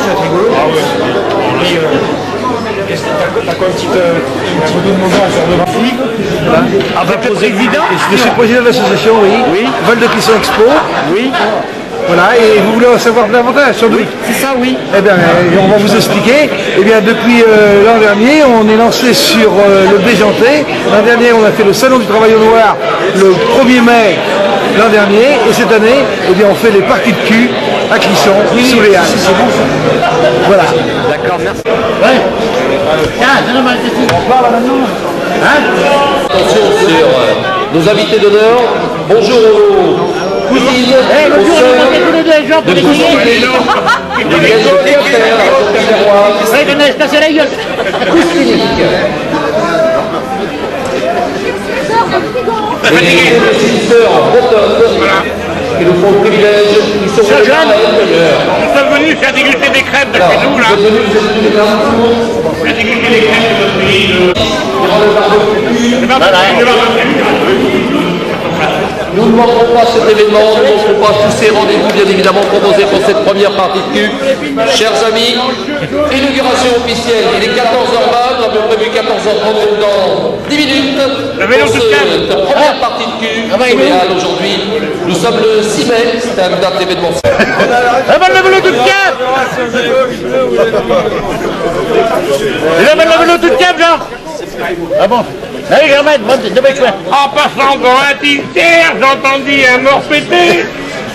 ça va être rigolo. T'as quoi un petit peu de montage sur devant? Voilà. Avec le président. Je suis président de l'association, oui. Val de Clisson Expo. Oui. Voilà, et vous voulez en savoir davantage sur nous? Oui, c'est ça, oui. Eh bien, on va vous expliquer. Eh bien, depuis l'an dernier, on est lancé sur le Béjantais. L'an dernier, on a fait le Salon du Travail au Noir le 1er mai l'an dernier. Et cette année, eh bien, on fait les parties de cul à Clisson, sous les Halles. C'est bon, ça. Voilà. D'accord, merci. Ouais. On parle maintenant. Hein? Attention sur nos invités d'honneur. Bonjour aux cousines, aux sœurs de Coustinic. Ils viennent de Quimper, Coustinic. Les sœurs bretonnes qui nous font le privilège, qui sont les meilleurs. Nous sommes venus faire déguster des crêpes de chez nous, là. Faire déguster des crêpes de notre pays. Nous ne manquerons pas cet événement, nous ne manquerons pas tous ces rendez-vous bien évidemment proposés pour cette première partie de cul. Chers amis, inauguration officielle, il est 14h20, nous avons prévu 14h30 dans 10 minutes pour cette première partie de cul surréal aujourd'hui. Nous sommes le 6 mai, c'est une date d'événement. Le vélo tout de cap. Le vélo tout de cap, genre. Ah bon? Allez, Germaine, en passant dans un tiers, j'entendis un mort péter,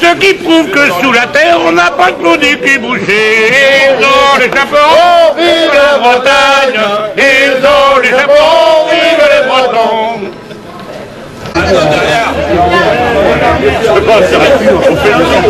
ce qui prouve que sous la terre, on n'a pas que du cul bouché. Ils ont les chapeaux, vive la Bretagne. Ils ont les chapeaux, vive les Bretons. Je peux pas s'arrêter, on fait le tour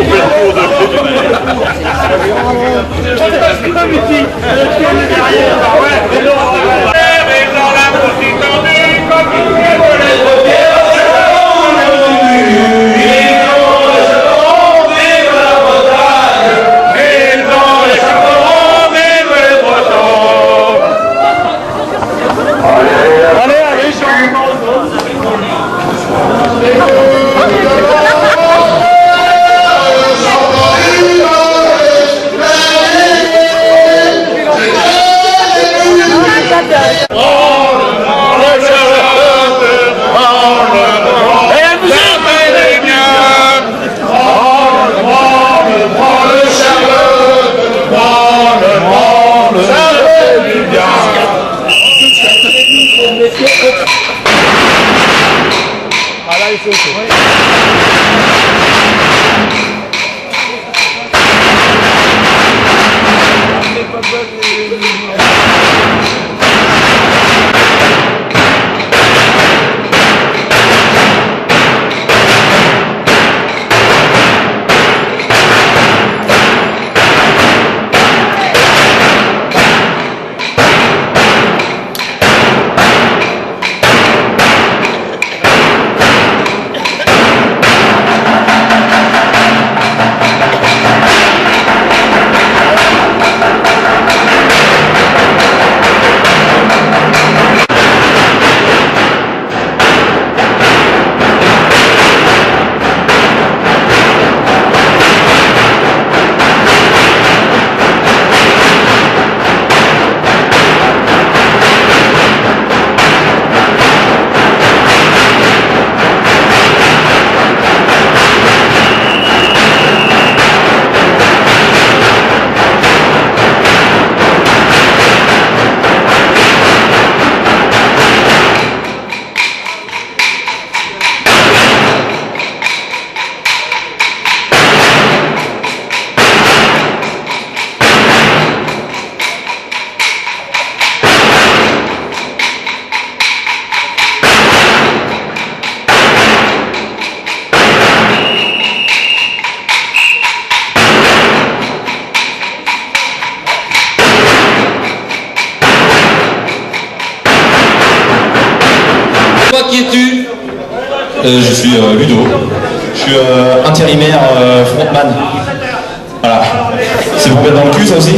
Qui es-tu? Je suis Ludo, je suis intérimaire frontman. Voilà. C'est pour mettre dans le cul ça aussi?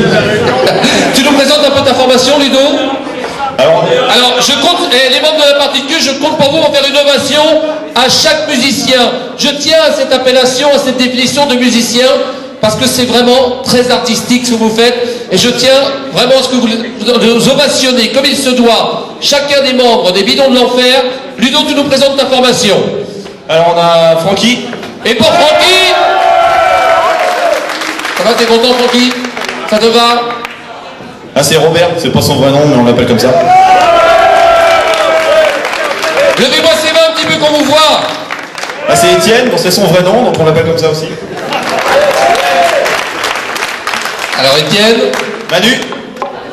Tu nous présentes un peu ta formation, Ludo? Alors je compte, les membres de la partie de cul, je compte pour vous en faire une ovation à chaque musicien. Je tiens à cette appellation, à cette définition de musicien, parce que c'est vraiment très artistique ce que vous faites. Et je tiens vraiment à ce que vous ovationnez comme il se doit chacun des membres des Bidons de l'Enfer. Ludo, tu nous présentes ta formation. Alors on a Francky. Et pour Francky, ça va, t'es content Francky? Ça te va? Ah c'est Robert, c'est pas son vrai nom mais on l'appelle comme ça. Levez-moi ses mains un petit peu qu'on vous voit. Ah c'est Étienne, bon, c'est son vrai nom donc on l'appelle comme ça aussi. Alors Étienne. Manu.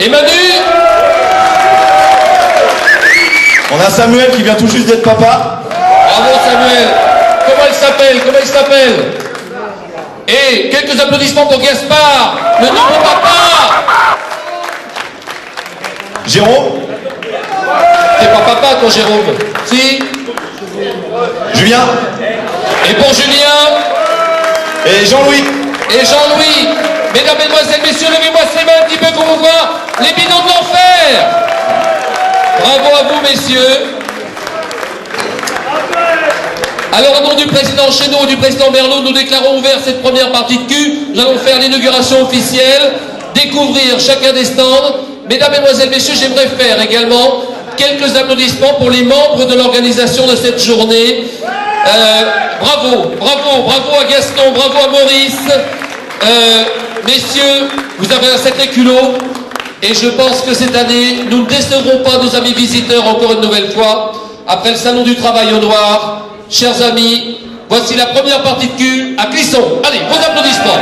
Et Manu. On a Samuel qui vient tout juste d'être papa. Bravo Samuel. Comment il s'appelle? Comment il s'appelle? Et quelques applaudissements pour Gaspard, le nouveau papa. Jérôme. T'es pas papa toi Jérôme? Si. Julien. Et pour Julien. Et Jean-Louis. Et Jean-Louis. Mesdames, Mesdemoiselles, Messieurs, levez-moi ces mains un petit peu qu'on vous voit. Les Bidons de l'Enfer. Bravo à vous, messieurs. Alors, au nom du président Chénaud et du président Merlot, nous déclarons ouvert cette première partie de cul. Nous allons faire l'inauguration officielle, découvrir chacun des stands. Mesdames, Mesdemoiselles, Messieurs, j'aimerais faire également quelques applaudissements pour les membres de l'organisation de cette journée. Bravo, bravo, bravo à Gaston, bravo à Maurice. Messieurs, vous avez un sacré culot. Et je pense que cette année, nous ne décevrons pas nos amis visiteurs encore une nouvelle fois. Après le salon du travail au noir, chers amis, voici la première partie de cul à Clisson. Allez, vos applaudissements.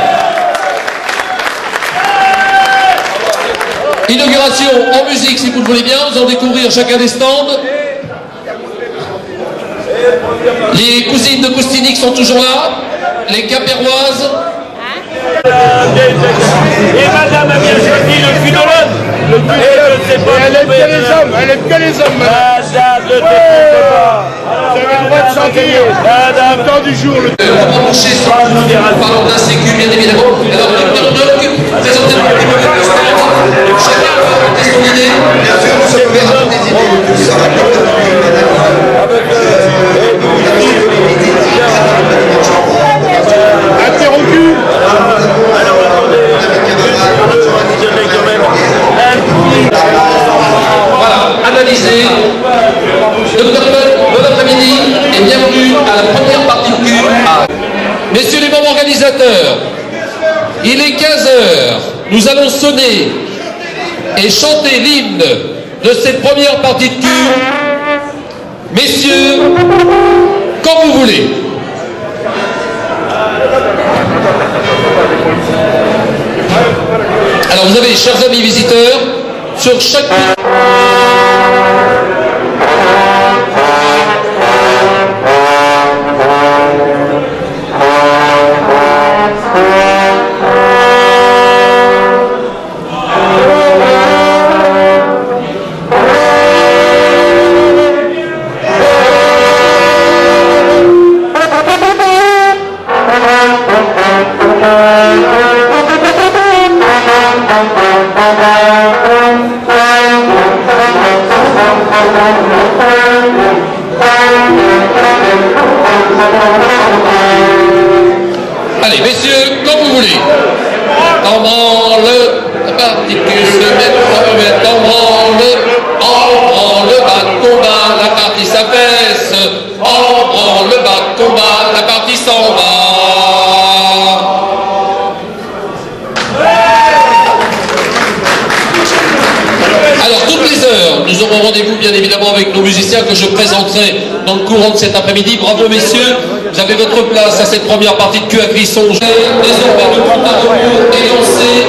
Inauguration en musique, si vous le voulez bien. Nous allons découvrir chacun des stands. Les cousines de Coustinic sont toujours là. Les Capéroises. Et madame a bien choisi le cul de l'homme. Le cul de c'est pas. Elle aime que les hommes, elle aime que les hommes. Madame, ne te trompe pas. Vous avez le droit de chanter. Madame, temps du jour. On va brancher sur parlons d'un sécu, bien évidemment. Alors, présentez-nous un petit peu votre stand. Chacun va apporter son idée. Bien sûr, vous pouvez apporter des idées. Interrompu. Voilà, analysez. Bon après-midi et bienvenue à la première partie de cul. Messieurs les membres organisateurs, il est 15h. Nous allons sonner et chanter l'hymne de cette première partie de cul. Messieurs, quand vous voulez. Alors vous avez, chers amis visiteurs, sur chaque... Allez, messieurs, comme vous voulez. En branle, la partie que se met en branle, bas de combat, la partie s'affaisse, en branle, bas de combat, la partie s'en va. Alors, toutes les heures, nous aurons rendez-vous bien évidemment avec nos musiciens que je présenterai dans le courant de cet après-midi. Bravo messieurs, vous avez votre place à cette première partie de cul à Clisson. Désormais, le compte à rebours est lancé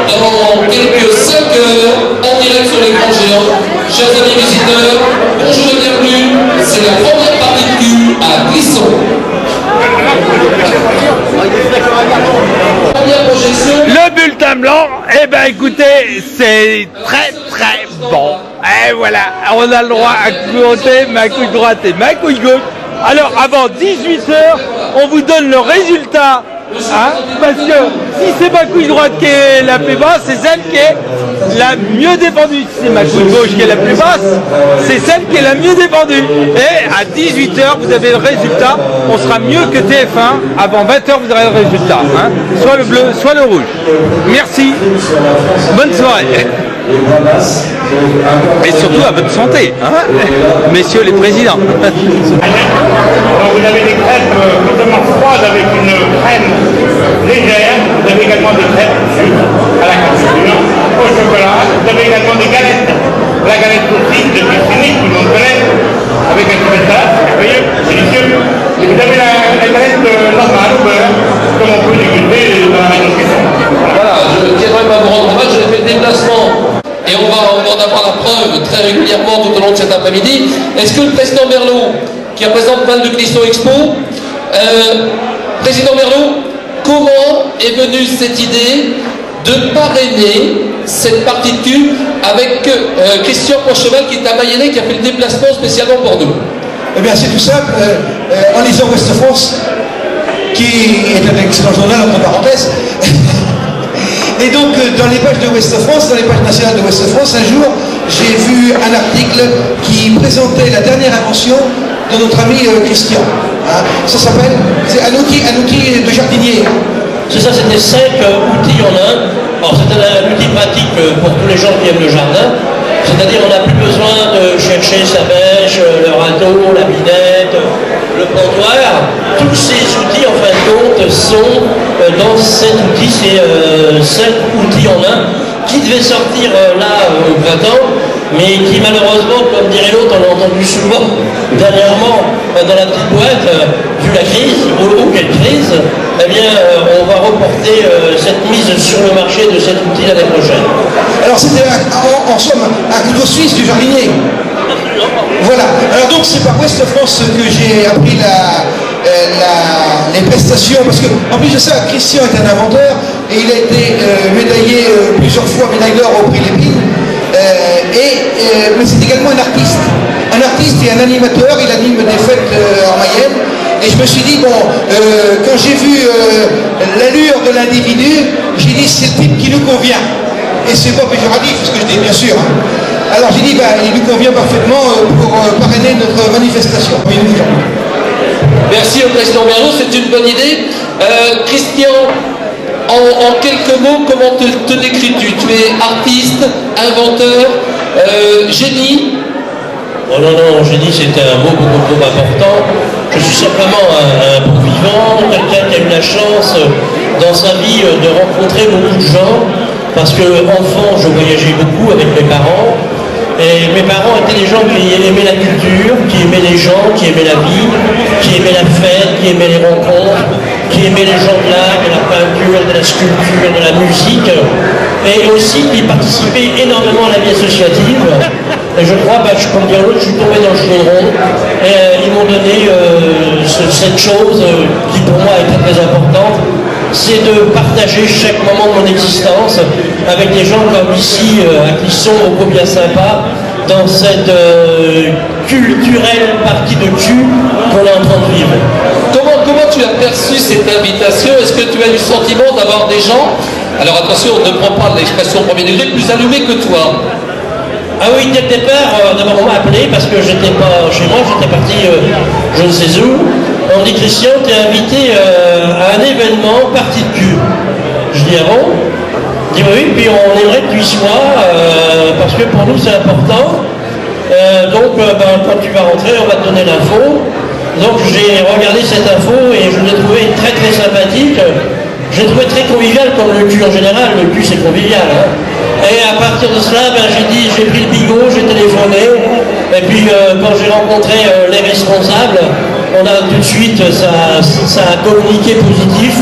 dans quelques 5 heures en direct sur l'écran géant. Chers amis visiteurs, bonjour et bienvenue. C'est la première partie de cul à Clisson. Première projection. Le bulletin blanc, eh ben écoutez, c'est très très bon. Et voilà, on a le droit à compter ma couille droite et ma couille gauche. Alors avant 18h, on vous donne le résultat Hein, parce que si c'est ma couille droite qui est la plus basse, c'est celle qui est la mieux défendue. Si c'est ma couille gauche qui est la plus basse, c'est celle qui est la mieux défendue. Et à 18h, vous avez le résultat. On sera mieux que TF1. Avant 20h, vous aurez le résultat. Hein. Soit le bleu, soit le rouge. Merci. Bonne soirée. Et surtout à votre santé, hein, messieurs les présidents. Donc vous avez des crêpes complètement froides avec une crème légère. Vous avez également des crêpes à la confiture, au chocolat. Vous avez également des galettes. La galette classique de Piscine, tout le monde connaît, avec un petit peu de salade, merveilleux, délicieux. Et vous avez la galette normale au beurre, comme on peut déguster dans la maison. Voilà, je tiendrai ma vous rendre hommage, j'ai fait le déplacement. Et on va en avoir la preuve très régulièrement tout au long de cet après-midi. Est-ce que le président Merlot, qui représente Val de Clisson Expo, président Merlot, comment est venue cette idée de parrainer cette partie de cul avec Christian Pocheval, qui est à Mayennais, qui a fait le déplacement spécialement pour nous? Eh bien, c'est tout simple. En lisant Ouest France, qui est un excellent journal, entre parenthèses, et donc, dans les pages de Ouest France, dans les pages nationales de Ouest France, un jour, j'ai vu un article qui présentait la dernière invention de notre ami Christian. Hein. Ça s'appelle, c'est un outil de jardinier. C'est ça, c'était 5 outils en un. Alors, c'était un outil pratique pour tous les gens qui aiment le jardin. C'est-à-dire, on n'a plus besoin de chercher sa bêche, le râteau, la binette, le pontoir. Tous ces outils, en fin de compte, sont dans cet outil, c'est 5 outils en un, qui devaient sortir là au printemps, mais qui malheureusement, comme dirait l'autre, on l'a entendu souvent dernièrement dans la petite boîte, vu la crise, ou quelle crise, eh bien, on va reporter cette mise sur le marché de cet outil l'année prochaine. Alors c'était en somme un couteau suisse du jardinier. Voilà. Alors donc c'est par Ouest France que j'ai appris les prestations, parce que en plus de ça, Christian est un inventeur et il a été médaillé plusieurs fois, médaille d'or au prix Lépine. Mais c'est également un artiste et un animateur. Il anime des fêtes en Mayenne. Et je me suis dit, bon, quand j'ai vu l'allure de l'individu, j'ai dit, c'est le type qui nous convient. Et c'est pas péjoratif, ce que je dis, bien sûr. Hein. Alors j'ai dit, bah, il nous convient parfaitement pour parrainer notre manifestation. Merci au président Merlot, c'est une bonne idée. Christian, en quelques mots, comment te décris-tu? Tu es artiste, inventeur, génie? Oh non, non, génie, c'était un mot beaucoup trop important. Je suis simplement un bon vivant, quelqu'un qui a eu la chance dans sa vie de rencontrer beaucoup de gens, parce que enfant, je voyageais beaucoup avec mes parents, et mes parents étaient des gens qui aimaient la culture, qui aimaient les gens, qui aimaient la vie, qui aimaient la fête, qui aimaient les rencontres, qui aimaient les gens de l'art, de la peinture, de la sculpture, de la musique, et aussi qui participaient énormément à la vie associative. Et je crois, comme dire l'autre, je suis tombé dans le chaudron, et ils m'ont donné cette chose qui pour moi est très très importante, c'est de partager chaque moment de mon existence avec des gens comme ici, à Clisson, au bien sympa, dans cette culturelle partie de cul qu'on est en train de vivre. Comment tu as perçu cette invitation? Est-ce que tu as eu le sentiment d'avoir des gens, alors attention, on ne prend pas de l'expression premier degré, plus allumés que toi? Ah oui, dès le départ, d'abord on m'a appelé parce que j'étais pas chez moi, j'étais parti je ne sais où. On me dit, Christian, tu es invité à un événement partie de cul. Je dis, ah bon? Je dis, oui, puis on aimerait que tu y sois, parce que pour nous c'est important. Donc quand tu vas rentrer, on va te donner l'info. Donc j'ai regardé cette info et je l'ai trouvé très très sympathique. Je l'ai trouvé très convivial, comme le cul en général. Le cul c'est convivial, hein. Et à partir de cela, j'ai pris le bigot, j'ai téléphoné, et puis quand j'ai rencontré les responsables, on a tout de suite, ça a communiqué positif.